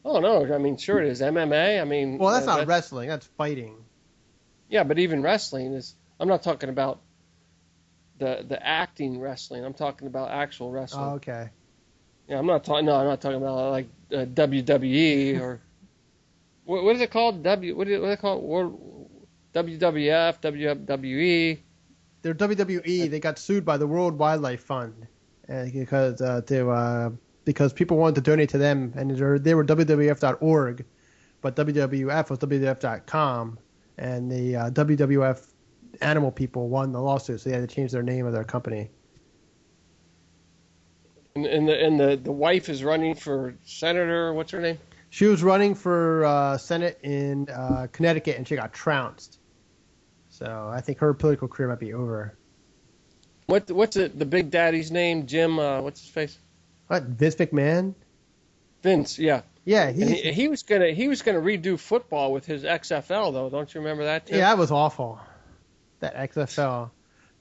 Oh no, I mean, sure it is MMA. I mean, Well, that's not wrestling. That's fighting. Yeah, but even wrestling is. I'm not talking about the acting wrestling. I'm talking about actual wrestling. Oh, okay. Yeah, I'm not talking. No, I'm not talking about like WWE or what is it called? What do they call it? WWF, WWE. They're WWE. They got sued by the World Wildlife Fund because people wanted to donate to them, and they were WWF.org, but WWF was WWF.com, and the WWF animal people won the lawsuit, so they had to change their name of their company. And the wife is running for senator. What's her name? She was running for Senate in Connecticut, and she got trounced. So I think her political career might be over. What's it? The Big Daddy's name? Jim? What's his face? What? Vince McMahon? Vince. Yeah. Yeah, And he was gonna redo football with his XFL though. Don't you remember that too? Yeah, that was awful. That XFL.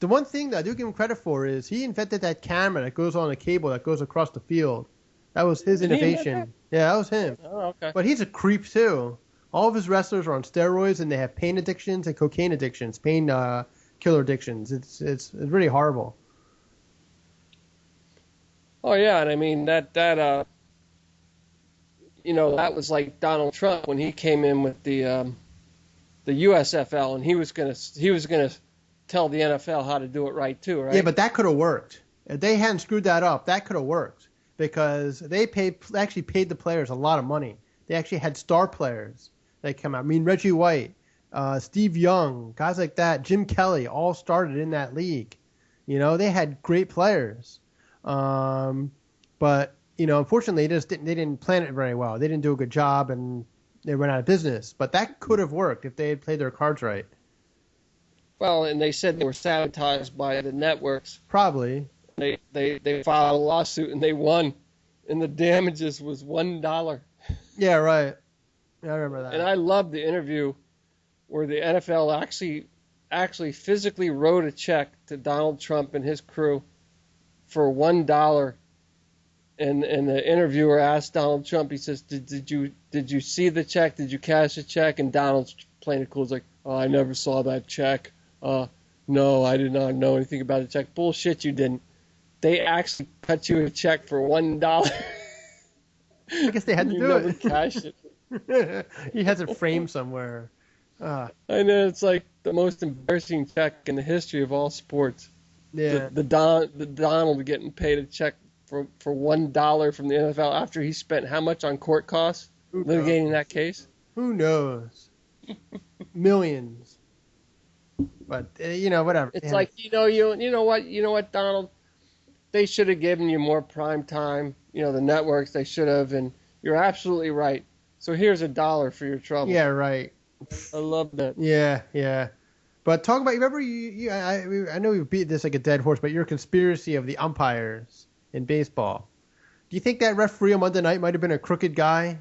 The one thing that I do give him credit for is he invented that camera that goes on a cable that goes across the field. That was his Did he invent innovation. Yeah, that was him. Oh, okay. But he's a creep too. All of his wrestlers are on steroids and they have pain addictions and cocaine addictions, pain killer addictions. It's really horrible. Oh yeah, and I mean that was like Donald Trump when he came in with the USFL, and he was gonna tell the NFL how to do it right too, right? Yeah, but that could have worked. If they hadn't screwed that up, that could have worked because they actually paid the players a lot of money. They actually had star players that come out. I mean, Reggie White, Steve Young, guys like that, Jim Kelly, all started in that league. They had great players, but unfortunately, they didn't plan it very well. They didn't do a good job, and they went out of business. But that could have worked if they had played their cards right. Well, and they said they were sabotaged by the networks. Probably. They filed a lawsuit and they won, and the damages was $1. Yeah, right. Yeah, I remember that. And I loved the interview where the NFL actually physically wrote a check to Donald Trump and his crew for $1. And the interviewer asked Donald Trump, he says, did you see the check? Did you cash the check? And Donald's playing it cool. He's like, oh, I never saw that check. No, I did not know anything about the check. Bullshit, you didn't. They actually cut you a check for $1. I guess they had to You do never it. cashed it. He has it framed somewhere. I know, it's like the most embarrassing check in the history of all sports. Yeah. The Donald getting paid a check for $1 from the NFL after he spent how much on court costs litigating that case? Who knows? Millions. But whatever. It's Yeah. like you know what, Donald? They should have given you more prime time. The networks, they should have, and you're absolutely right. So here's $1 for your trouble. Yeah, right. I love that. Yeah. But talk about, remember, I know we beat this like a dead horse, but your conspiracy of the umpires in baseball. Do you think that referee on Monday night might have been a crooked guy?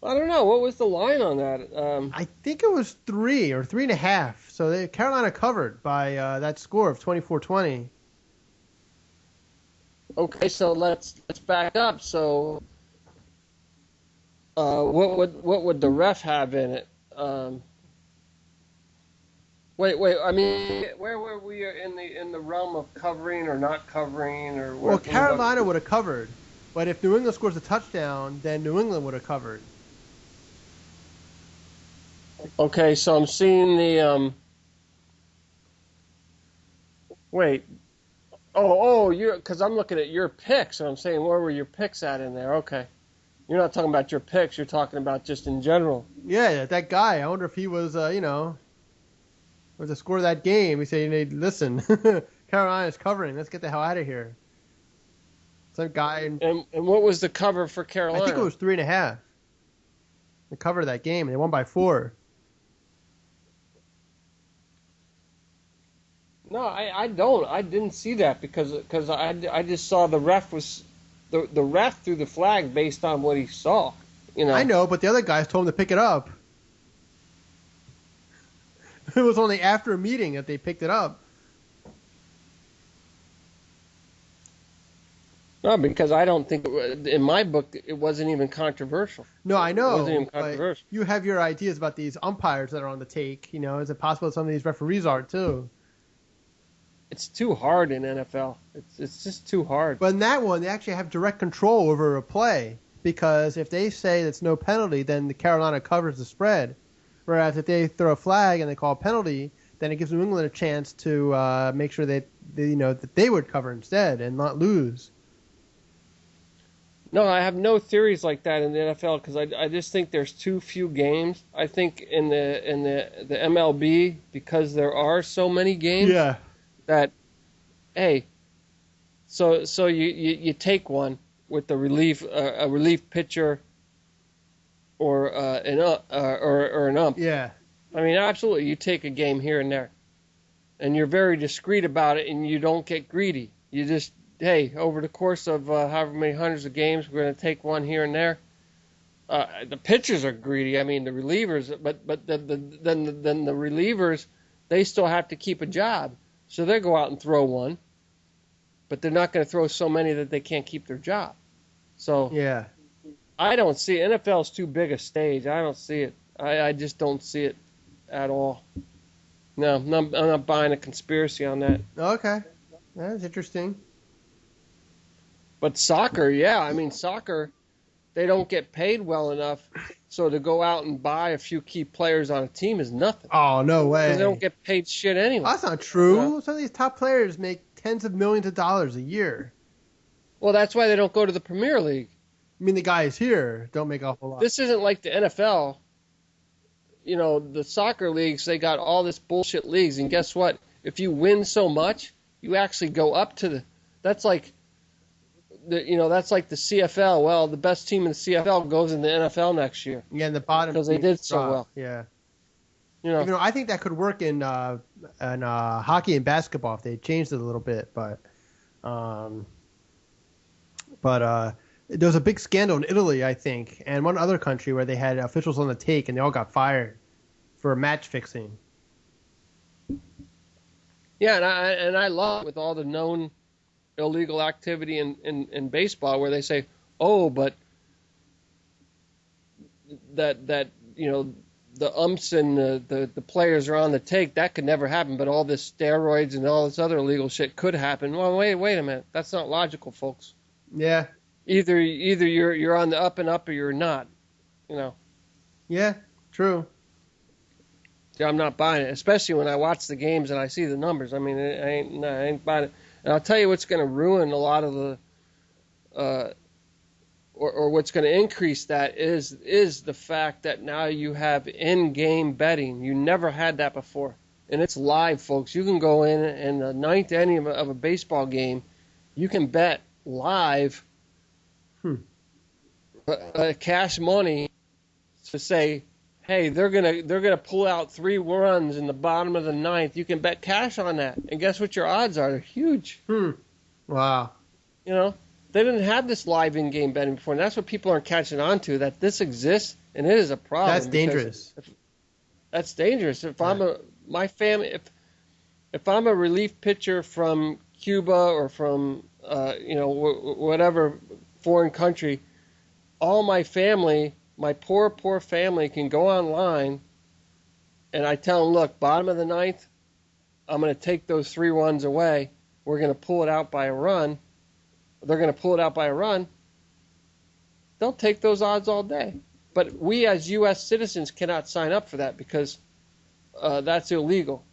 I don't know. What was the line on that? I think it was 3 or 3.5. So Carolina covered by that score of 24-20. Okay, so let's back up. So, what would the ref have in it? Wait. I mean, where were we in the realm of covering or not covering or? Well, Carolina would have covered, but if New England scores a touchdown, then New England would have covered. Okay, so I'm seeing the Wait. Oh, because I'm looking at your picks, and I'm saying where were your picks at in there? Okay, you're not talking about your picks. You're talking about just in general. Yeah, that guy. I wonder if he was, was the score of that game. He said, listen, Carolina's covering. Let's get the hell out of here. Some guy. And what was the cover for Carolina? I think it was 3.5. They covered that game, and they won by 4. No, I don't. I didn't see that because I just saw the ref was the ref threw the flag based on what he saw. I know, but the other guys told him to pick it up. It was only after a meeting that they picked it up. No, because I don't think in my book it wasn't even controversial. No, I know. It wasn't even controversial. You have your ideas about these umpires that are on the take. Is it possible that some of these referees are too? It's too hard in NFL. It's just too hard. But in that one, they actually have direct control over a play because if they say it's no penalty, then the Carolina covers the spread. Whereas if they throw a flag and they call a penalty, then it gives New England a chance to make sure that they would cover instead and not lose. No, I have no theories like that in the NFL because I just think there's too few games. I think in the MLB, because there are so many games. Yeah. That, hey, so you take one with the a relief pitcher or an ump. Yeah. I mean, absolutely, you take a game here and there, and you're very discreet about it, and you don't get greedy. You just, hey, over the course of however many hundreds of games, we're going to take one here and there. The pitchers are greedy. I mean, the relievers, but then the relievers, they still have to keep a job. So they go out and throw one, but they're not going to throw so many that they can't keep their job. So yeah, I don't see it. NFL's too big a stage. I don't see it. I just don't see it at all. No, I'm not buying a conspiracy on that. Okay, that's interesting. But soccer, yeah, I mean soccer, they don't get paid well enough, so to go out and buy a few key players on a team is nothing. Oh, no way. Because they don't get paid shit anyway. That's not true. Some of these top players make tens of millions of dollars a year. Well, that's why they don't go to the Premier League. I mean, the guys here don't make a whole lot. This isn't like the NFL. The soccer leagues, they got all this bullshit leagues, and guess what? If you win so much, you actually go up to that's like the CFL. Well, the best team in the CFL goes in the NFL next year. Yeah, and the bottom because they did so well. Yeah. I think that could work in hockey and basketball if they changed it a little bit, but there was a big scandal in Italy, I think, and one other country where they had officials on the take and they all got fired for match fixing. Yeah, and I love with all the known illegal activity in baseball where they say, oh, but that the umps and the players are on the take, that could never happen, but all this steroids and all this other illegal shit could happen. Well, wait a minute. That's not logical, folks. Yeah. Either you're on the up and up or you're not. Yeah, true. Yeah, I'm not buying it, especially when I watch the games and I see the numbers. I mean, I ain't buying it. And I'll tell you what's going to ruin a lot of the, or what's going to increase that is the fact that now you have in-game betting. You never had that before, and it's live, folks. You can go in the ninth inning of a baseball game, you can bet live cash money to say, hey, they're gonna pull out 3 runs in the bottom of the ninth. You can bet cash on that, and guess what your odds are? They're huge. Wow. They didn't have this live in-game betting before, and that's what people aren't catching on to, that this exists and it is a problem. That's dangerous. That's dangerous. If I'm if I'm a relief pitcher from Cuba or from whatever foreign country, all my family, my poor family, can go online, and I tell them, look, bottom of the ninth, I'm going to take those 3 runs away. We're going to pull it out by a run. They're going to pull it out by a run. They'll take those odds all day. But we as U.S. citizens cannot sign up for that because that's illegal.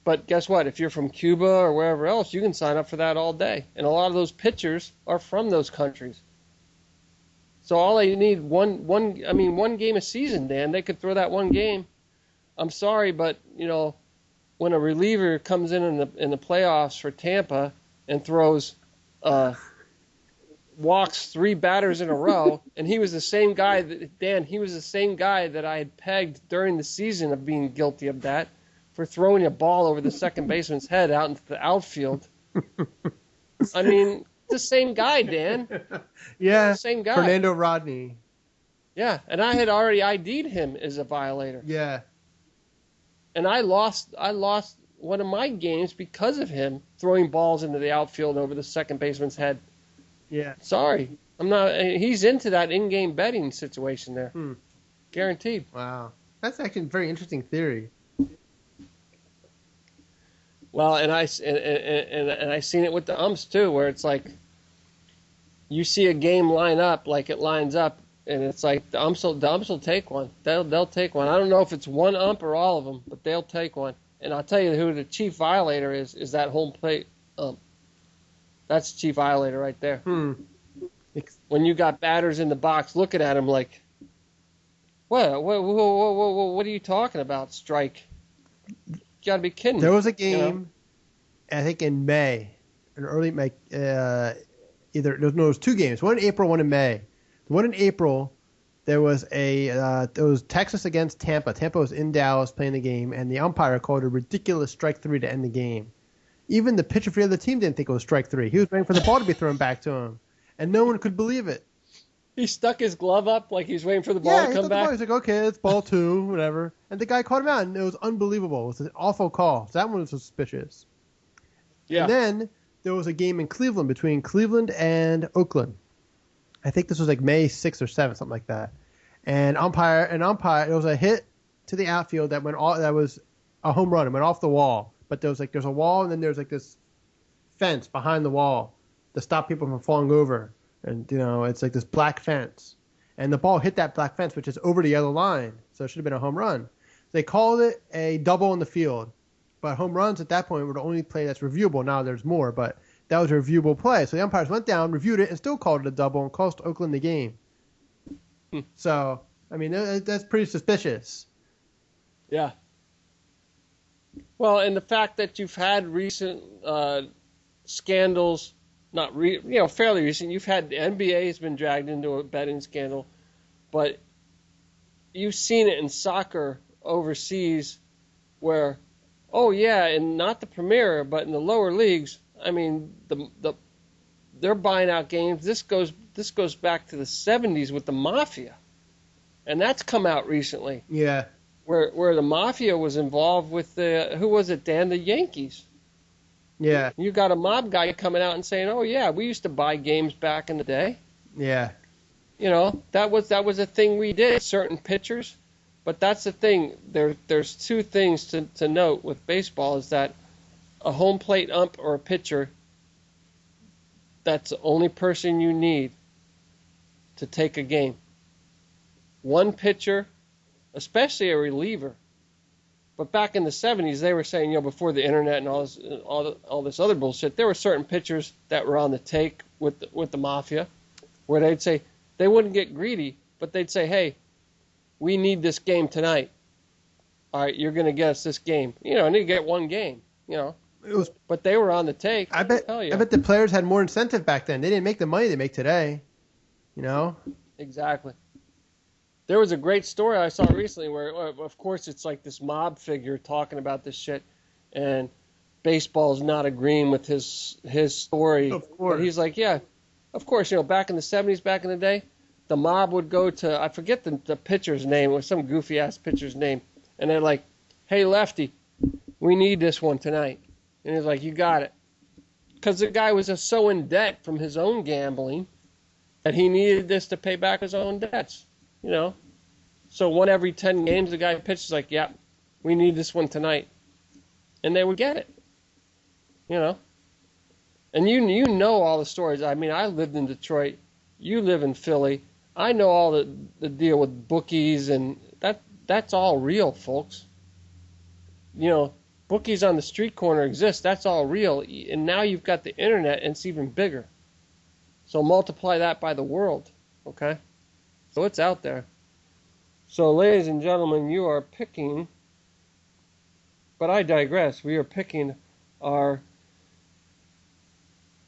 But guess what? If you're from Cuba or wherever else, you can sign up for that all day. And a lot of those pitchers are from those countries. So all they need one game a season, Dan. They could throw that one game. I'm sorry, but when a reliever comes in the playoffs for Tampa and throws walks 3 batters in a row, and he was the same guy that I had pegged during the season of being guilty of that, for throwing a ball over the second baseman's head out into the outfield. I mean, the same guy, Dan. Yeah, the same guy. Fernando Rodney. Yeah, and I had already ID'd him as a violator. Yeah. And I lost one of my games because of him throwing balls into the outfield over the second baseman's head. Yeah. Sorry. I'm not. He's into that in-game betting situation there. Guaranteed. Wow. That's actually a very interesting theory. Well, and I seen it with the umps too, where it's like you see a game line up like it lines up, and it's like the umps will take one. They'll take one. I don't know if it's one ump or all of them, but they'll take one. And I'll tell you who the chief violator is that home plate ump. That's the chief violator right there. When you got batters in the box looking at him like, what are you talking about, strike? You got to be kidding me. There was a game, I think in May, in early May, it was 2 games, one in April, one in May. The one in April, there was Texas against Tampa. Tampa was in Dallas playing the game, and the umpire called a ridiculous strike 3 to end the game. Even the pitcher for the other team didn't think it was strike 3. He was waiting for the ball to be thrown back to him, and no one could believe it. He stuck his glove up like he's waiting for the ball to come back. He's like, okay, it's ball 2, whatever. And the guy caught him out, and it was unbelievable. It was an awful call. So that one was suspicious. Yeah. And then there was a game in Cleveland between Cleveland and Oakland. I think this was like May 6th or 7th, something like that. And umpire, it was a hit to the outfield that was a home run. It went off the wall. But there's a wall, and then there's like this fence behind the wall to stop people from falling over. And, it's like this black fence. And the ball hit that black fence, which is over the yellow line. So it should have been a home run. They called it a double in the field. But home runs at that point were the only play that's reviewable. Now there's more, but that was a reviewable play. So the umpires went down, reviewed it, and still called it a double and cost Oakland the game. So, I mean, that's pretty suspicious. Yeah. Well, and the fact that you've had recent scandals, fairly recent. You've had the NBA has been dragged into a betting scandal, but you've seen it in soccer overseas, where, and not the Premier, but in the lower leagues. I mean, they're buying out games. This goes back to the 70s with the Mafia, and that's come out recently. Yeah. Where the Mafia was involved with who was it, Dan? The Yankees. Yeah. You got a mob guy coming out and saying, "Oh yeah, we used to buy games back in the day." Yeah. That was a thing we did, certain pitchers. But that's the thing. There's 2 things to note with baseball is that a home plate ump or a pitcher, that's the only person you need to take a game. One pitcher, especially a reliever. But back in the 70s, they were saying, before the internet and all this other bullshit, there were certain pitchers that were on the take with the Mafia, where they'd say they wouldn't get greedy, but they'd say, "Hey, we need this game tonight. All right, you're going to get us this game. I need to get one game. But they were on the take. I bet the players had more incentive back then. They didn't make the money they make today. Exactly. There was a great story I saw recently where, of course, it's like this mob figure talking about this shit, and baseball's not agreeing with his story. Of course. But he's like, yeah, of course, back in the 70s, back in the day, the mob would go to, I forget the pitcher's name, it was some goofy ass pitcher's name, and they're like, "Hey Lefty, we need this one tonight," and he's like, "You got it," because the guy was just so in debt from his own gambling that he needed this to pay back his own debts, you know. So 1 every 10 games, the guy pitches like, "Yeah, we need this one tonight," and they would get it, you know. And you know all the stories. I mean, I lived in Detroit. You live in Philly. I know all the deal with bookies, and that's all real, folks. You know, bookies on the street corner exist. That's all real. And now you've got the internet, and it's even bigger. So multiply that by the world, okay? So it's out there. So, ladies and gentlemen, you are picking, but I digress. We are picking our,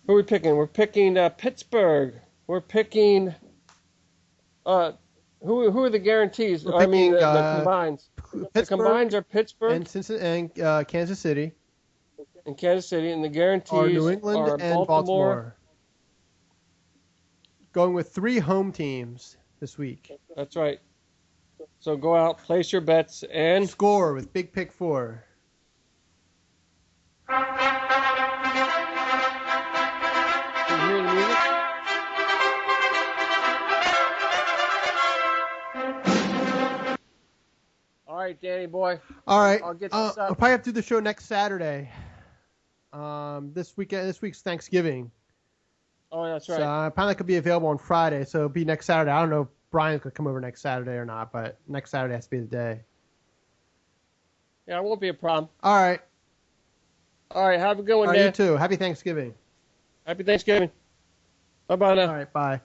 who are we picking? We're picking Pittsburgh. We're picking, who are the guarantees? We're picking, the combines. The combines are Pittsburgh and Kansas City. And Kansas City, and the guarantees are New England are and Baltimore. Going with 3 home teams this week. That's right. So go out, place your bets, and score with Big Pick 4. Can you hear the music? All right, Danny boy. All right. I'll get We'll this up. probably have to do the show next Saturday. This week's Thanksgiving. Oh, that's right. So probably could be available on Friday. So it'll be next Saturday. I don't know if Brian could come over next Saturday or not, but next Saturday has to be the day. Yeah, it won't be a problem. All right. All right, have a good one, All right, Dan. you too. Happy Thanksgiving. Happy Thanksgiving. Bye-bye now. All right, bye.